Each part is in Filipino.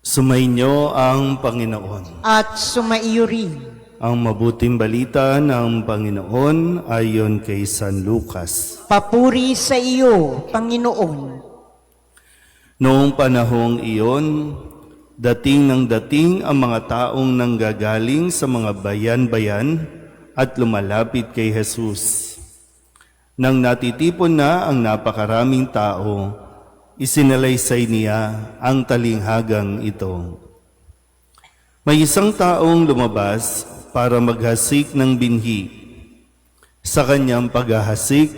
Sumainyo ang Panginoon. At sumaiyo rin. Ang mabuting balita ng Panginoon ayon kay San Lucas. Papuri sa iyo, Panginoon. Noong panahong iyon, dating ang mga taong nanggagaling sa mga bayan-bayan at lumalapit kay Jesus. Nang natitipon na ang napakaraming tao, isinalaysay niya ang talinghagang ito. May isang taong lumabas para maghasik ng binhi. Sa kanyang paghahasik,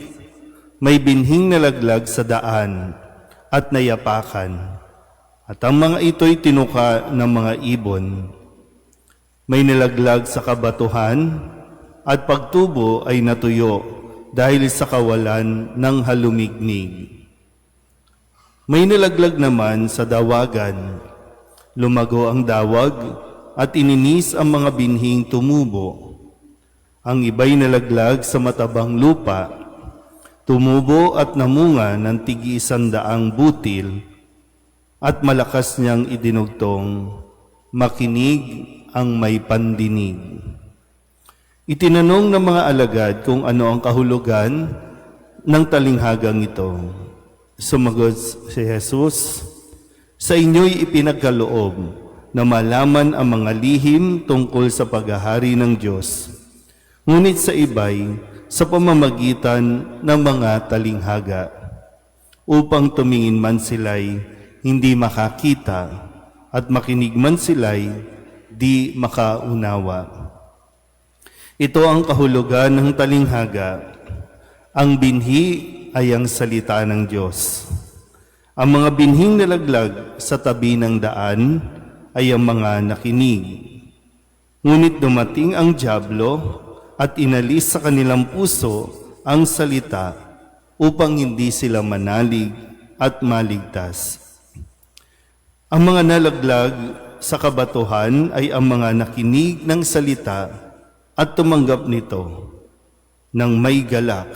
may binhing nalaglag sa daan at nayapakan, at ang mga ito'y tinuka ng mga ibon. May nalaglag sa kabatuhan at pagtubo ay natuyo dahil sa kawalan ng halumignig. May nalaglag naman sa dawagan. Lumago ang dawag at ininis ang mga binhing tumubo. Ang iba'y nalaglag sa matabang lupa. Tumubo at namunga ng tig-100 butil at malakas niyang idinugtong, makinig ang may pandinig. Itinanong ng mga alagad kung ano ang kahulugan ng talinghagang ito. Sumagot si Jesus, sa inyo'y ipinagkaloob na malaman ang mga lihim tungkol sa paghahari ng Diyos. Ngunit sa iba'y sa pamamagitan ng mga talinghaga, upang tumingin man sila'y hindi makakita at makinig man sila'y di makaunawa. Ito ang kahulugan ng talinghaga. Ang binhi ay ang salita ng Diyos. Ang mga binhing nalaglag sa tabi ng daan ay ang mga nakinig. Ngunit dumating ang dyablo at inalis sa kanilang puso ang salita upang hindi sila manalig at maligtas. Ang mga nalaglag sa kabatuhan ay ang mga nakinig ng salita at tumanggap nito ng may galak,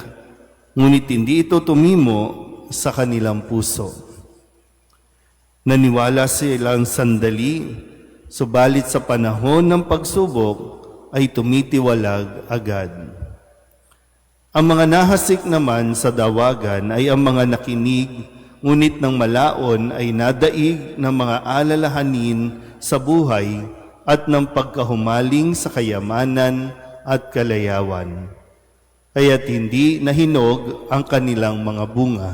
ngunit hindi ito tumimo sa kanilang puso. Naniwala silang sandali, subalit sa panahon ng pagsubok ay tumitiwalag agad. Ang mga nahasik naman sa dawagan ay ang mga nakinig, ngunit ng malaon ay nadaig ng mga alalahanin sa buhay at ng pagkahumaling sa kayamanan at kalayawan. Kaya't hindi nahinog ang kanilang mga bunga.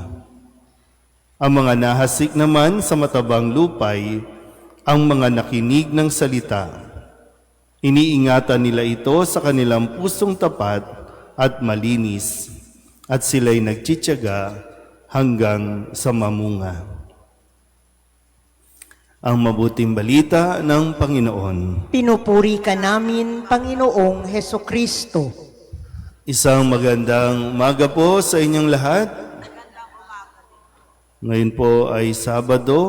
Ang mga nahasik naman sa matabang lupay, ang mga nakinig ng salita. Iniingatan nila ito sa kanilang pusong tapat at malinis, at sila'y nagtitiyaga hanggang sa mamunga. Ang mabuting balita ng Panginoon. Pinupuri ka namin, Panginoong Hesukristo. Isang magandang umaga po sa inyong lahat. Ngayon po ay Sabado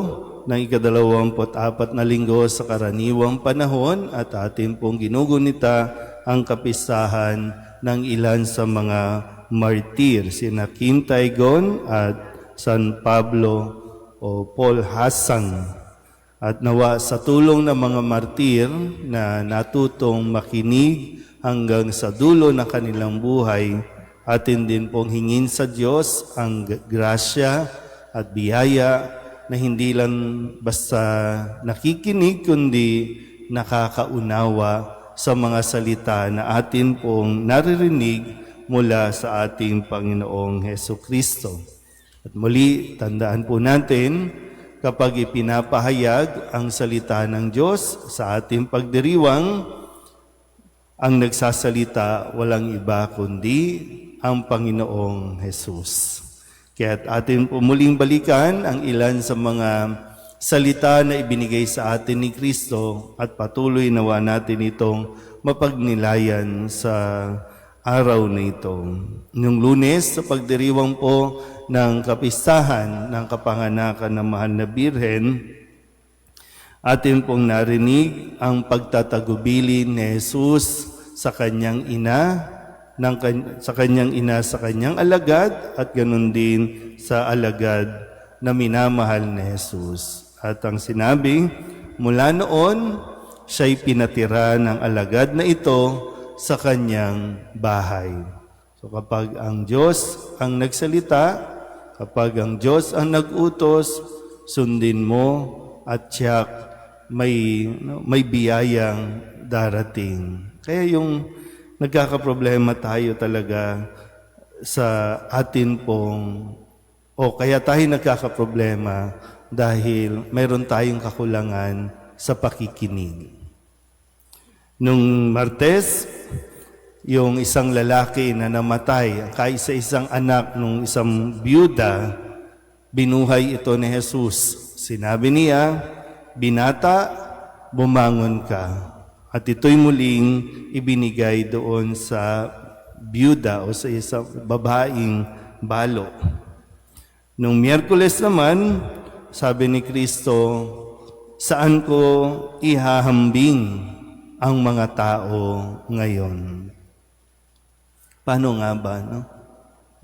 ng ika-24 na linggo sa karaniwang panahon at atin pong ginugunita ang kapistahan ng ilan sa mga martir, sina Kim Taegon at San Pablo o Paul Hassan. At nawa sa tulong ng mga martir na natutong makinig hanggang sa dulo ng kanilang buhay, atin din pong hingin sa Diyos ang grasya at biyaya na hindi lang basta nakikinig, kundi nakakaunawa sa mga salita na atin pong naririnig mula sa ating Panginoong Hesukristo. At muli, tandaan po natin, kapag ipinapahayag ang salita ng Diyos sa ating pagdiriwang, ang nagsasalita walang iba kundi ang Panginoong Jesus. Kaya't atin po muling balikan ang ilan sa mga salita na ibinigay sa atin ni Kristo at patuloy nawa natin itong mapagnilayan sa araw na ito. Noong Lunes, sa pagdiriwang po ng kapistahan ng kapanganakan ng Mahal na Birhen, atin pong narinig ang pagtatagubili ni Jesus sa kanyang ina, sa kanyang alagad at ganun din sa alagad na minamahal ni Jesus. At ang sinabi mula noon, siya'y pinatira ng alagad na ito sa kanyang bahay. So kapag ang Diyos ang nagsalita, kapag ang Diyos ang nag-utos, sundin mo at tiyak may biyayang darating. Kaya yung nagkakaproblema tayo talaga sa atin pong, o kaya tayo nagkakaproblema dahil mayroon tayong kakulangan sa pakikinig. Nung Martes, yung isang lalaki na namatay, kaisa-isang anak ng isang byuda, binuhay ito ni Jesus. Sinabi niya, "Binata, bumangon ka." At ito'y muling ibinigay doon sa byuda o sa isang babaeng balo. Nung Miyerkules naman, sabi ni Kristo, "Saan ko ihahambing ang mga tao ngayon?" Paano nga ba, no?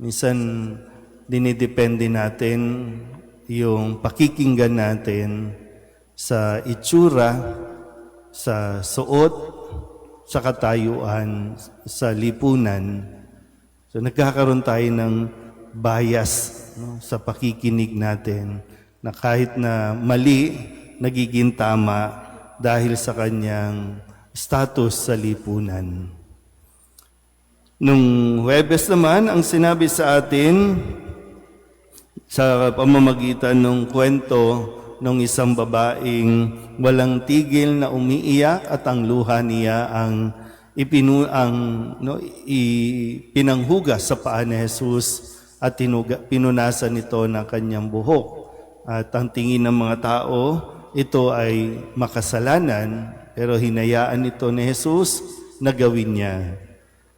Minsan, dinidepende natin yung pakikinggan natin sa itsura, sa suot, sa katayuan, sa lipunan. So nagkakaroon tayo ng bias, no, sa pakikinig natin na kahit na mali, nagiging tama dahil sa kanyang status sa lipunan. Nung Huwebes naman, ang sinabi sa atin sa pamamagitan ng kwento ng isang babaeng walang tigil na umiiyak at ang luha niya ang ipinanghugas sa paa ni Jesus at pinunasan ito ng kanyang buhok. At ang tingin ng mga tao, ito ay makasalanan, pero hinayaan ito ni Jesus na gawin niya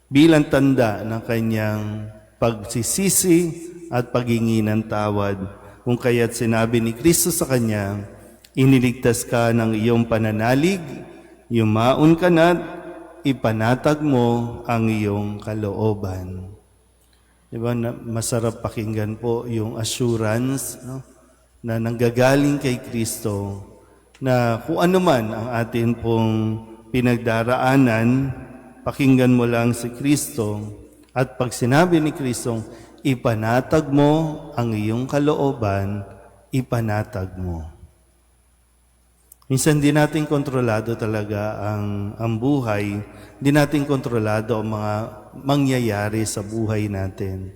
bilang tanda ng kanyang pagsisisi at paghingi ng tawad. Kung kaya't sinabi ni Kristo sa kanya, "Iniligtas ka ng iyong pananalig, yumaon ka na't ipanatag mo ang iyong kalooban." Diba, masarap pakinggan po yung assurance, no, na nanggagaling kay Kristo na kung ano man ang atin pong pinagdaraanan, pakinggan mo lang si Kristo at pag sinabi ni Kristo, ipanatag mo ang iyong kalooban, ipanatag mo. Minsan di natin kontrolado talaga ang buhay, di natin kontrolado ang mga mangyayari sa buhay natin.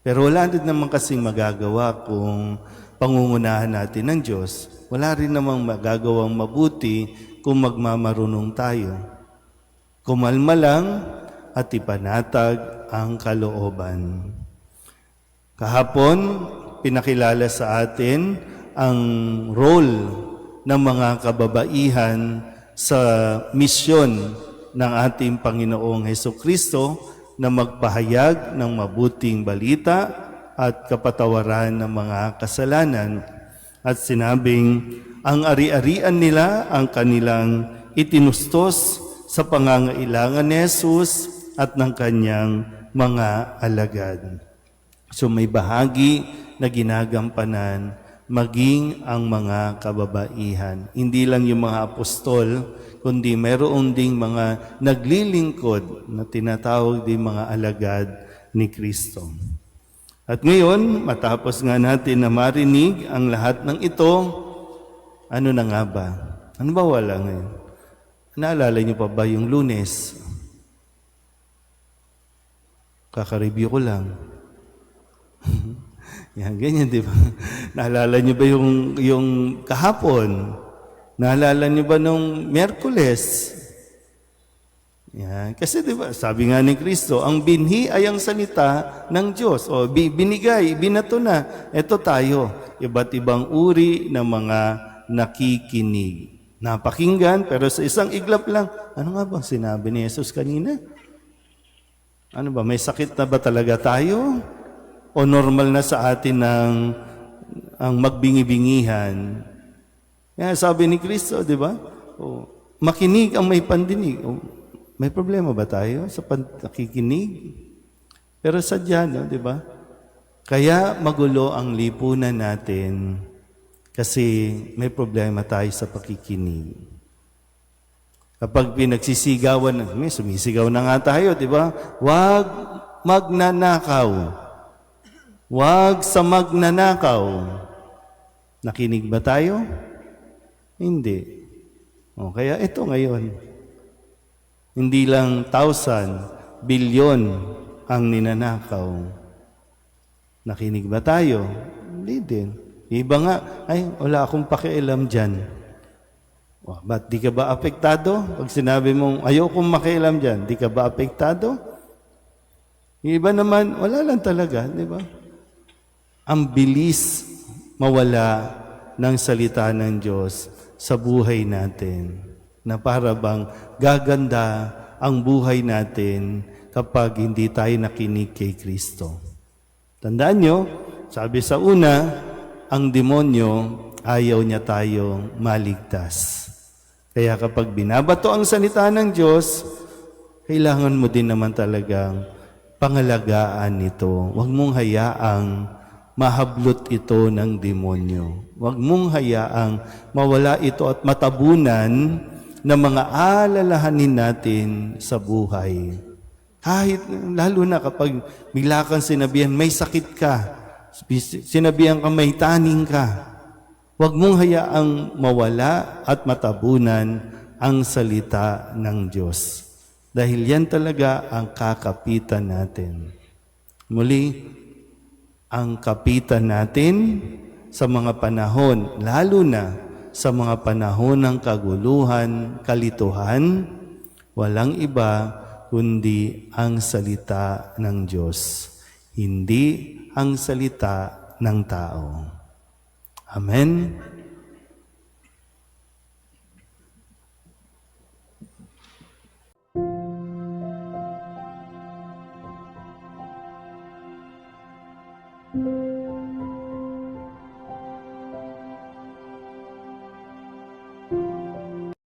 Pero wala din naman kasing magagawa kung pangungunahan natin ng Diyos. Wala rin namang magagawang mabuti kung magmamarunong tayo. Kumalma lang at ipanatag ang kalooban. Kahapon, pinakilala sa atin ang role ng mga kababaihan sa misyon ng ating Panginoong Hesukristo na magpahayag ng mabuting balita at kapatawaran ng mga kasalanan. At sinabing, ang ari-arian nila ang kanilang itinustos sa pangangailangan ni Jesus at ng kanyang mga alagad. So may bahagi na ginagampanan maging ang mga kababaihan. Hindi lang yung mga apostol, kundi mayroon ding mga naglilingkod na tinatawag din mga alagad ni Kristo. At ngayon, matapos nga natin na marinig ang lahat ng ito, ano na nga ba? Ano ba wala ngayon? Naalala niyo pa ba yung Lunes? Kaka-review ko lang. Yan, ganyan, di ba? Naalala niyo ba yung kahapon? Naalala niyo ba nung Miyerkules? Yan. Kasi di ba, sabi nga ni Kristo, ang binhi ay ang salita ng Diyos. O binigay, binato na. Ito tayo, iba't ibang uri ng mga nakikinig. Napakinggan, pero sa isang iglap lang, ano nga bang sinabi ni Jesus kanina? Ano ba, may sakit na ba talaga tayo? O normal na sa atin ang magbingi-bingihan? Yan, sabi ni Kristo, di ba? O, makinig ang may pandinig. O, may problema ba tayo sa nakikinig? Pero sadya, no, di ba? Kaya magulo ang lipunan natin Kasi may problema tayo sa pakikinig. Kapag pinagsisigawan, may sumisigaw na nga tayo, di ba? Huwag magnanakaw. Huwag sa magnanakaw. Nakinig ba tayo? Hindi. O, kaya ito ngayon. Hindi lang 1,000, bilyon ang ninanakaw. Nakinig ba tayo? Hindi din. Iba nga, ay, wala akong pakialam dyan. Ba't di ka ba apektado? Pag sinabi mong, ayokong makialam dyan, di ka ba apektado? Iba naman, wala lang talaga, di ba? Ang bilis mawala ng salita ng Diyos sa buhay natin, na para bang gaganda ang buhay natin kapag hindi tayo nakinig kay Kristo. Tandaan nyo, sabi sa una, ang demonyo ayaw niya tayong maligtas. Kaya kapag binabato ang salita ng Diyos, kailangan mo din naman talagang pangalagaan ito. Huwag mong hayaang mahablot ito ng demonyo. Huwag mong hayaang mawala ito at matabunan ng mga alalahanin natin sa buhay. Kahit, lalo na kapag bigla kang sinabihan, may sakit ka, sinabihan ka, may taning ka, huwag mong hayaang mawala at matabunan ang salita ng Diyos. Dahil yan talaga ang kakapitan natin. Muli, ang kapitan natin sa mga panahon, lalo na sa mga panahon ng kaguluhan, kalituhan, walang iba kundi ang salita ng Diyos, hindi ang salita ng tao. Amen.